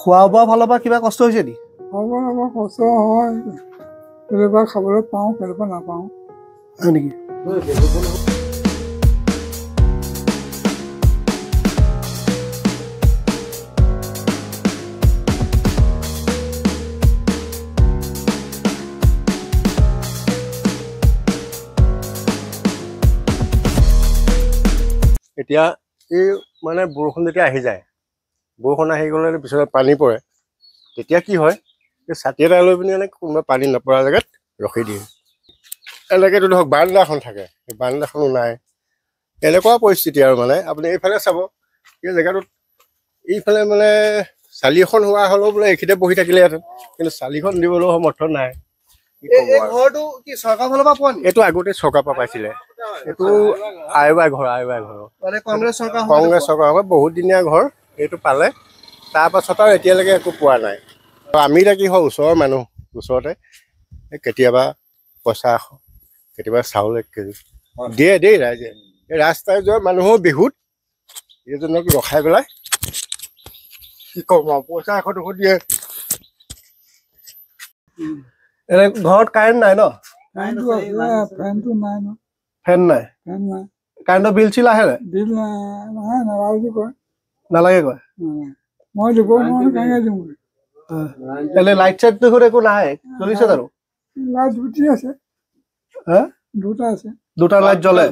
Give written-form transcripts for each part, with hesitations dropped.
খোৱা বোৱা ফালৰ পৰা কিবা কষ্ট হৈছে নি? কষ্ট হয়, কেতিয়াবা খাবলৈ পাওঁ, কেতিয়াবা নাপাওঁ। হয় নেকি? এতিয়া এই মানে বৰষুণ যেতিয়া আহি যায়, বৰষুণ আহি গ'লে পিছতে পানী পৰে, তেতিয়া কি হয়, এই ছাতি এটা লৈ পিনি কোনোবা পানী নপৰা জেগাত ৰখি দিয়ে। এনেকৈতো ধৰক বাৰাণ্ডাখন থাকে, সেই বাৰাণ্ডাখনো নাই, এনেকুৱা পৰিস্থিতি আৰু মানে আপুনি এইফালে চাব, এই জেগাটোত এইফালে মানে চালি এখন হোৱা হ'লেও বোলে এইখিনিতে বহি থাকিলেহেঁতেন, কিন্তু চালিখন দিবলৈও সমৰ্থ নাই। ঘৰটো কি চৰকাৰৰ ফালৰ পৰা পোৱা নি? এইটো আগতে চৰকাৰৰ পৰা পাইছিলে, এইটো আইৱাই ঘৰ মানে কংগ্ৰেছ চৰকাৰ বহুত দিনীয়া ঘৰ, এইটো পালে। তাৰপাছত আৰু এতিয়ালৈকে একো পোৱা নাই। আমি এতিয়া কি হয়, ওচৰৰ মানুহ, ওচৰতে কেতিয়াবা পইচা, কেতিয়াবা চাউল 1 কেজি দিয়ে দেই ৰাইজে। এই ৰাস্তাই যোৱা মানুহো বিহুত এইজনক ৰখাই পেলাই কি কম আৰু পইচা 100-200 দিয়ে। এনে ঘৰত কাৰেণ্ট নাই ন? ফেনটো নাই ন? ফেন নাই? ফেন নাই। কাৰেণ্টৰ বিল চিল আহে নাই? বিল নাই, নালাগে বুলি কয়। নালাগে কয়? মই দিব নোৱাৰো, কেনেকৈ দিম? এনে লাইট চাইট দেখোন একো নাই, জ্বলিছে জানো? লাইট দুটি আছে। দুটা আছে। দুটা লাইট জ্বলে?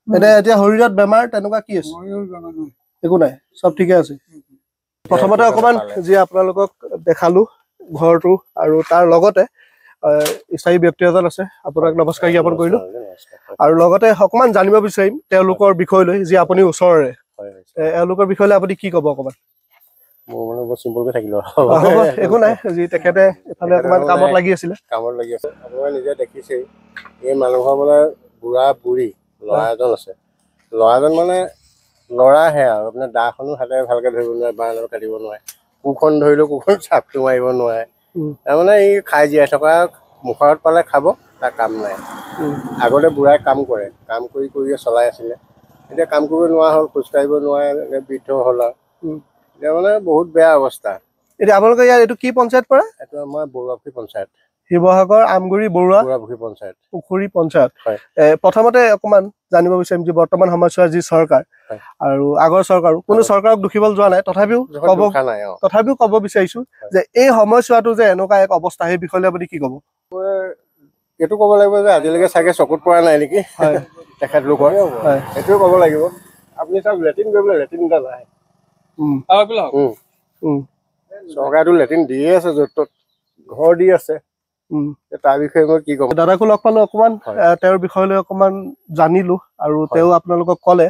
এনে এতিয়া শৰীৰত বেমাৰ তেনেকুৱা কি আছে? একো নাই, চব ঠিকে আছে। প্ৰথমতে অকণমান যি আপোনালোকক দেখালো ঘৰটো, আৰু তাৰ লগতে স্থায়ী ব্যক্তি এজন আছে, আপোনাক নমস্কাৰ জ্ঞাপন কৰিলো। আৰু লগতে অকণমান জানিব বিচাৰিম তেওঁলোকৰ বিষয় লৈ, যি আপুনি ওচৰৰে, এওঁলোকৰ বিষয় লৈ আপুনি কি ক'ব অকণমান? মোৰ মানে বৰ চিম্পলকৈ থাকিলো, একো নাই, যি তেখেতে এফালে অকণমান কামত লাগি আছে। আপোনালোকে নিজে দেখিছেই, এই মানুহৰ মানে বুঢ়া বুঢ়ী ল'ৰা এজন আছে। ল'ৰাজন মানে ল'ৰাহে আৰু আপোনাৰ দাখনো হাতেৰে ভালকে ধৰিব নোৱাৰে, বাঁহ কাটিব নোৱাৰে, কোৰখন ধৰিলেও কোৰখন চাপটো মাৰিব নোৱাৰে। তাৰমানে ই খাই জীয়াই থকা, মুখত পালে খাব, তাৰ কাম নাই। আগতে বুঢ়াই কাম কৰে, কাম কৰিয়ে চলাই আছিলে। এতিয়া কাম কৰিব নোৱাৰা হ'ল, খোজকাঢ়িব নোৱাৰে, বৃদ্ধ হ'ল আৰু এতিয়া মানে বহুত বেয়া অৱস্থা। এতিয়া আপোনালোকে ইয়াত এইটো কি পঞ্চায়ত পৰে? এইটো আমাৰ বৰুৱাপুখুৰী পঞ্চায়ত, শিৱসাগৰ আমগুৰি বৰুৱাপুখুৰী পঞ্চায়ত, পুখুৰী পঞ্চায়ত। হয়। প্ৰথমতে অকণমান জানিব বিচাৰিম যে বৰ্তমান সময়ছোৱাৰ যি চৰকাৰ আৰু আগৰ চৰকাৰো, কোনো চৰকাৰক দুখিবলৈ যোৱা নাই, তথাপিও ক'ব বিচাৰিছো যে এই সময়ছোৱাটো যে এনেকুৱা এক অৱস্থা, সেই বিষয়লৈ আপুনি কি ক'ব? এইটো ক'ব লাগিব যে আজিলৈকে চাগে চকুত পৰা নাই নেকি তেখেতলোকৰ, সেইটোও ক'ব লাগিব। আপুনি চাওক, লেট্ৰিন কৰিবলৈ লেট্ৰিন এটা নাই। চৰকাৰেতো লেট্ৰিন দিয়ে আছে, য'ত ত'ত ঘৰ দি আছে। তাৰ বিষয়ে মই কি ক'ম? দাদাকো লগ পালো, অকণমান তেওঁৰ বিষয় লৈ অকণমান জানিলো, আৰু তেওঁ আপোনালোকক ক'লে।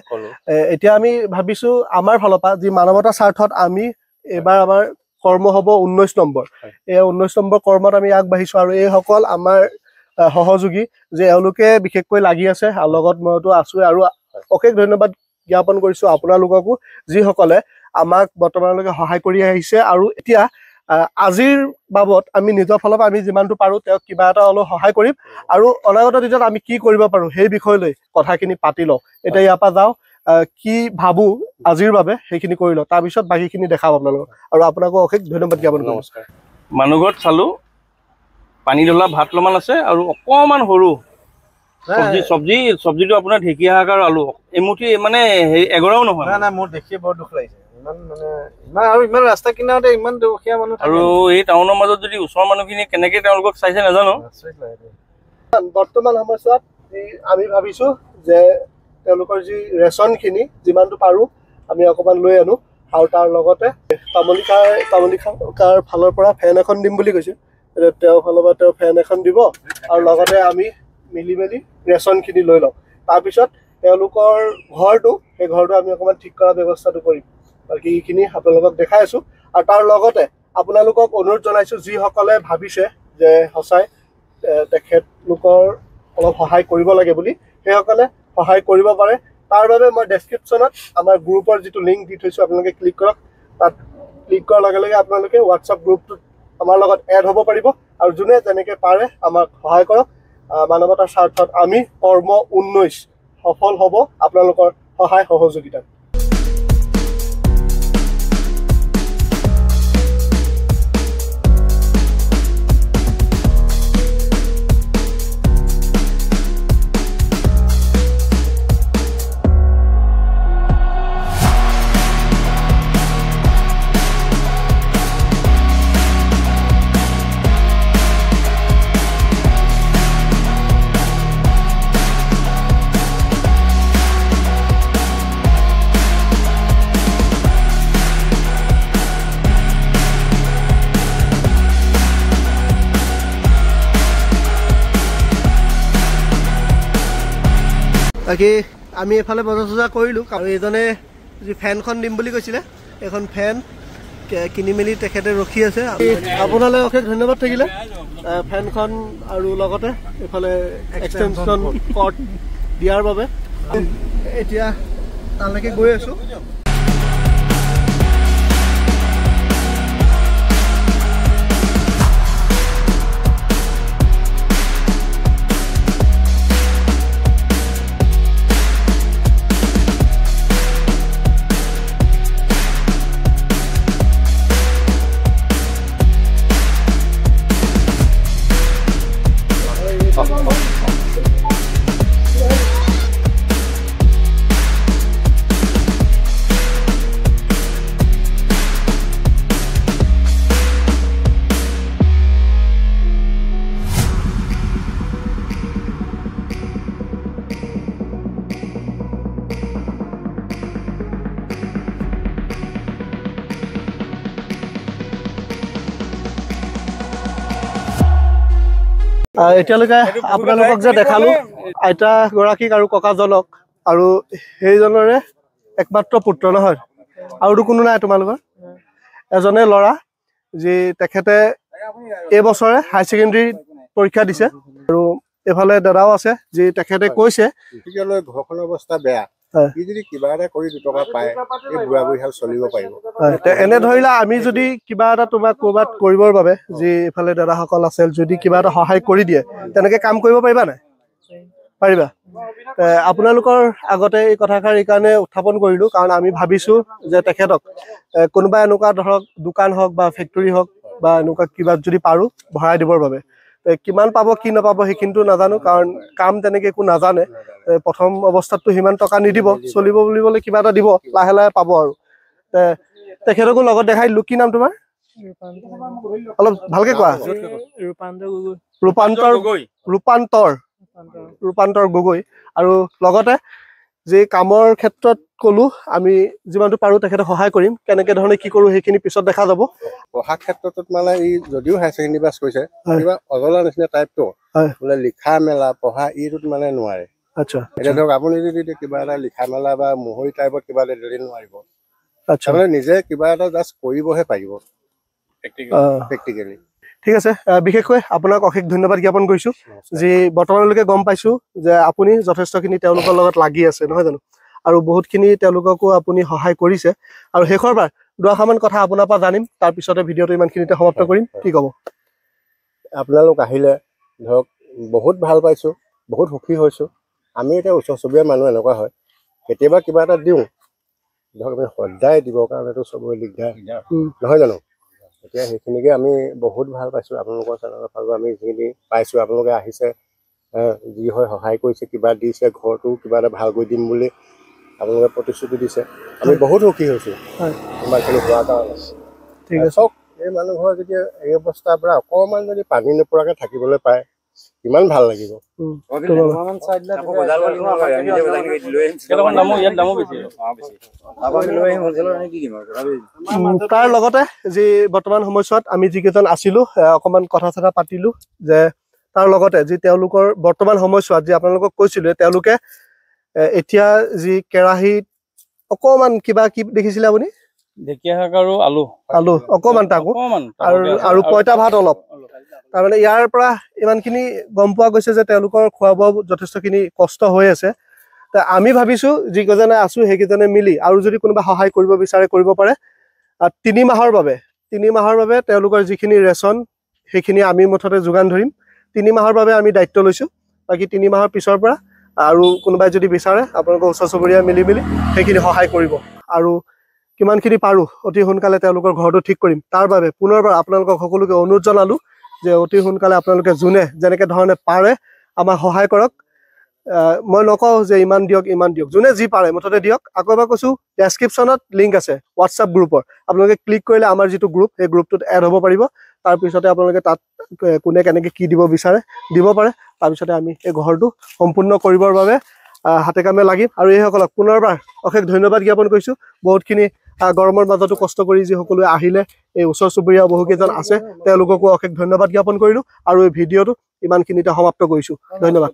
এতিয়া আমি ভাবিছো আমাৰ ফালৰ পৰা যি মানৱতাৰ স্বাৰ্থত আমি এইবাৰ আমাৰ কৰ্ম হ'ব 19 নম্বৰ। এই 19 নম্বৰ কৰ্মত আমি আগবাঢ়িছো, আৰু এইসকল আমাৰ সহযোগী যে এওঁলোকে বিশেষকৈ লাগি আছে, আৰু লগত মইতো আছো। আৰু অশেষ ধন্যবাদ জ্ঞাপন কৰিছো আপোনালোককো, যিসকলে আমাক বৰ্তমানলৈকে সহায় কৰি আহিছে। আৰু এতিয়া আজিৰ বাবদ আমি নিজৰ ফালৰ পৰা আমি যিমানটো পাৰো তেওঁক কিবা এটা অলপ সহায় কৰিম, আৰু অনাগত দিনত আমি কি কৰিব পাৰো সেই বিষয় লৈ কথাখিনি পাতি লওঁ। এতিয়া ইয়াৰ পৰা যাওঁ, কি ভাবো আজিৰ বাবে সেইখিনি কৰি লওঁ, তাৰপিছত বাকীখিনি দেখাম আপোনালোকক। আৰু আপোনাকো অশেষ ধন্যবাদ জ্ঞাপন কৰিম। মানুহ ঘৰত চালো, পানী ঢলা ভাত অলপমান আছে, আৰু অকণমান সৰু চব্জিটো আপোনাৰ ঢেকীয়া শাক আৰু আলু এমুঠি, মানে এগৰাও নহয়। নাই, মোৰ দেখি বৰ দুখ লাগিছে। ইমান ৰাস্তা কিনাৰতে ইমান দুখীয়া মানুহ, আৰু এই টাউনৰ মাজত যদি ওচৰৰ মানুহখিনি কেনেকে তেওঁলোকক চাইছে নাজানো। বৰ্তমান সময়ছোৱাত আমি ভাবিছো যে তেওঁলোকৰ যি ৰেচনখিনি যিমানটো পাৰো আমি অকণমান লৈ আনো, আৰু তাৰ লগতে তামুলিকাৰ ফালৰ পৰা ফেন এখন দিম বুলি কৈছে। তেওঁৰ ফালৰ পৰা তেওঁ ফেন এখন দিব, আৰু লগতে আমি মিলি মেলি ৰেচনখিনি লৈ লওঁ। তাৰপিছত তেওঁলোকৰ ঘৰটো, সেই ঘৰটো আমি অকণমান ঠিক কৰাৰ ব্যৱস্থাটো কৰিম। বাকী এইখিনি আপোনালোকক দেখাই আছো। আৰু তাৰ লগতে আপোনালোকক অনুৰোধ জনাইছো, যিসকলে ভাবিছে যে সঁচাই তেখেতলোকৰ অলপ সহায় কৰিব লাগে বুলি, সেইসকলে সহায় কৰিব পাৰে। তাৰ বাবে মই ডেছক্ৰিপশ্যনত আমাৰ গ্ৰুপৰ যিটো লিংক দি থৈছোঁ, আপোনালোকে ক্লিক কৰক। তাত ক্লিক কৰাৰ লগে লগে আপোনালোকে হোৱাটছআপ গ্ৰুপটোত আমাৰ লগত এড হ'ব পাৰিব, আৰু যোনে যেনেকৈ পাৰে আমাক সহায় কৰক। মানৱতাৰ স্বাৰ্থত আমি কৰ্ম 19 সফল হ'ব আপোনালোকৰ সহায় সহযোগিতাত। বাকী আমি এফালে বজাৰ চজাৰ কৰিলোঁ আৰু এইজনে যি ফেনখন দিম বুলি কৈছিলে এখন ফেন কিনি মেলি তেখেতে ৰখি আছে আপোনালৈ অশেষ ধন্যবাদ থাকিলে ফেনখন আৰু লগতে এইফালে এক্সটেনশ্যন কৰ্ড দিয়াৰ বাবে এতিয়া তালৈকে গৈ আছোঁ এতিয়ালৈকে আপোনালোকক যে দেখালো আইতা গৰাকীক আৰু ককাজনক আৰু সেইজনৰে একমাত্ৰ পুত্ৰ নহয় আৰুতো কোনো নাই তোমালোকৰ এজনে ল'ৰা যি তেখেতে এইবছৰে হাই ছেকেণ্ডেৰী পৰীক্ষা দিছে আৰু এফালে দাদাও আছে যি তেখেতে কৈছে ঘৰখনৰ অৱস্থা বেয়া ই যদি কিবা এটা কৰি 2 টকা পায় এই বুঢ়া বুঢ়ীহাল চলিব পাৰিব এনে ধৰিলা আমি যদি কিবা এটা তোমাক ক'ৰবাত কৰিবৰ বাবে যি এফালে দাদাসকল আছে যদি কিবা এটা সহায় কৰি দিয়ে তেনেকে কাম কৰিব পাৰিবা নাই পাৰিবা আপোনালোকৰ আগতে এই কথাষাৰ এইকাৰণে উত্থাপন কৰিলোঁ কাৰণ আমি ভাবিছোঁ যে তেখেতক কোনোবা এনেকুৱা ধৰক দোকান হওক বা ফেক্টৰী হওক বা এনেকুৱা কিবা যদি পাৰোঁ ভৰাই দিবৰ বাবে কিমান পাব কি নাপাব সেইখিনিতো নাজানো কাৰণ কাম তেনেকে একো নাজানে প্ৰথম অৱস্থাততো সিমান টকা নিদিব চলিব বুলিবলৈ কিবা এটা দিব লাহে লাহে পাব আৰু তেখেতকো লগত দেখাই দিলোঁ কি নাম তোমাৰ অলপ ভালকে কোৱা ৰূপান্তৰ গগৈ আৰু লগতে যে কামৰ ক্ষেত্ৰত ক'লো আমি যিমানটো পাৰোঁ তেখেতক সহায় কৰিম কেনেকে ধৰণে কি কৰোঁ সেইখিনি পিছত দেখা যাব পঢ়া ক্ষেত্ৰত মানে ই যদিও হাই ছেকেণ্ডেৰী পাছ কৰিছে কিবা অজলা নিচিনা টাইপটো বোলে লিখা মেলা পঢ়া ইটোত মানে নোৱাৰে আচ্ছা এতিয়া ধৰক আপুনি যদি কিবা এটা লিখা মেলা বা মোহৰি টাইপত কিবা এটা যদি নোৱাৰিব আচ্ছা তাৰমানে নিজে কিবা এটা জাষ্ট কৰিবহে পাৰিব প্ৰেক্টিকেলি ঠিক আছে বিশেষকৈ আপোনাক অশেষ ধন্যবাদ জ্ঞাপন কৰিছোঁ যি বৰ্তমানলৈকে গম পাইছোঁ যে আপুনি যথেষ্টখিনি তেওঁলোকৰ লগত লাগি আছে নহয় জানো আৰু বহুতখিনি তেওঁলোককো আপুনি সহায় কৰিছে আৰু শেষৰবাৰ দুআষাৰমান কথা আপোনাৰ পৰা জানিম তাৰপিছতে ভিডিঅ'টো ইমানখিনিতে সমাপ্ত কৰিম কি ক'ব আপোনালোক আহিলে ধৰক বহুত ভাল পাইছোঁ বহুত সুখী হৈছোঁ আমি এতিয়া ওচৰ চুবুৰীয়া মানুহ এনেকুৱা হয় কেতিয়াবা কিবা এটা দিওঁ ধৰক আমি সদায় দিবৰ কাৰণেতো চবৰে দিগদাৰ নহয় জানো এতিয়া সেইখিনিকে আমি বহুত ভাল পাইছোঁ আপোনালোকৰ চেনেলৰ ফালৰ আমি যিখিনি পাইছোঁ আপোনালোকে আহিছে যি হয় সহায় কৰিছে কিবা দিছে ঘৰটো কিবা এটা ভাল কৰি দিম বুলি আপোনালোকে প্ৰতিশ্ৰুতি দিছে আমি বহুত সুখী হৈছোঁ ইমানখিনি হোৱাৰ কাৰণে ঠিক আছে চাওক এই মানুহ ঘৰ যদি এই অৱস্থাৰ পৰা অকণমান যদি পানী নপৰাকৈ থাকিবলৈ পায় কিমান ভাল লাগিব তাৰ লগতে যি বৰ্তমান সময়ছোৱাত আমি যিকেইজন আছিলোঁ অকণমান কথা চথা পাতিলোঁ যে তাৰ লগতে যি তেওঁলোকৰ বৰ্তমান সময়ছোৱাত যি আপোনালোকক কৈছিলোঁ তেওঁলোকে এতিয়া যি কেৰাহীত অকণমান কিবা কি দেখিছিলে আপুনি ঢেকীয়া শাক আৰু আলু অকণমান তাকো আৰু পইতা ভাত অলপ তাৰমানে ইয়াৰ পৰা ইমানখিনি গম পোৱা গৈছে যে তেওঁলোকৰ খোৱা বোৱা যথেষ্টখিনি কষ্ট হৈ আছে আমি ভাবিছোঁ যিকেইজনে আছোঁ সেইকেইজনে মিলি আৰু যদি কোনোবা সহায় কৰিব বিচাৰে কৰিব পাৰে 3 মাহৰ বাবে তেওঁলোকৰ যিখিনি ৰেচন সেইখিনি আমি মুঠতে যোগান ধৰিম 3 মাহৰ বাবে আমি দায়িত্ব লৈছোঁ বাকী 3 মাহৰ পিছৰ পৰা আৰু কোনোবাই যদি বিচাৰে আপোনালোকৰ ওচৰ চুবুৰীয়া মিলি সেইখিনি সহায় কৰিব আৰু কিমানখিনি পাৰোঁ অতি সোনকালে তেওঁলোকৰ ঘৰটো ঠিক কৰিম তাৰ বাবে পুনৰবাৰ আপোনালোকক সকলোকে অনুৰোধ জনালোঁ যে অতি সোনকালে আপোনালোকে যোনে যেনেকৈ ধৰণে পাৰে আমাক সহায় কৰক মই নকওঁ যে ইমান দিয়ক যোনে যি পাৰে মুঠতে দিয়ক আকৌ এবাৰ কৈছোঁ ডেছক্ৰিপশ্যনত লিংক আছে হোৱাটছআপ গ্ৰুপৰ আপোনালোকে ক্লিক কৰিলে আমাৰ যিটো গ্ৰুপ সেই গ্ৰুপটোত এড হ'ব পাৰিব তাৰপিছতে আপোনালোকে তাত কোনে কেনেকৈ কি দিব বিচাৰে দিব পাৰে তাৰপিছতে আমি এই ঘৰটো সম্পূৰ্ণ কৰিবৰ বাবে হাতে কামে লাগিম আৰু এইসকলক পুনৰবাৰ অশেষ ধন্যবাদ জ্ঞাপন কৰিছোঁ বহুতখিনি গৰমৰ মাজতো কষ্ট কৰি যি সকলোৱে আহিলে এই ওচৰ চুবুৰীয়া বহুকেইজন আছে তেওঁলোককো অশেষ ধন্যবাদ জ্ঞাপন কৰিলোঁ আৰু এই ভিডিঅ'টো ইমানখিনিতে সমাপ্ত কৰিছোঁ ধন্যবাদ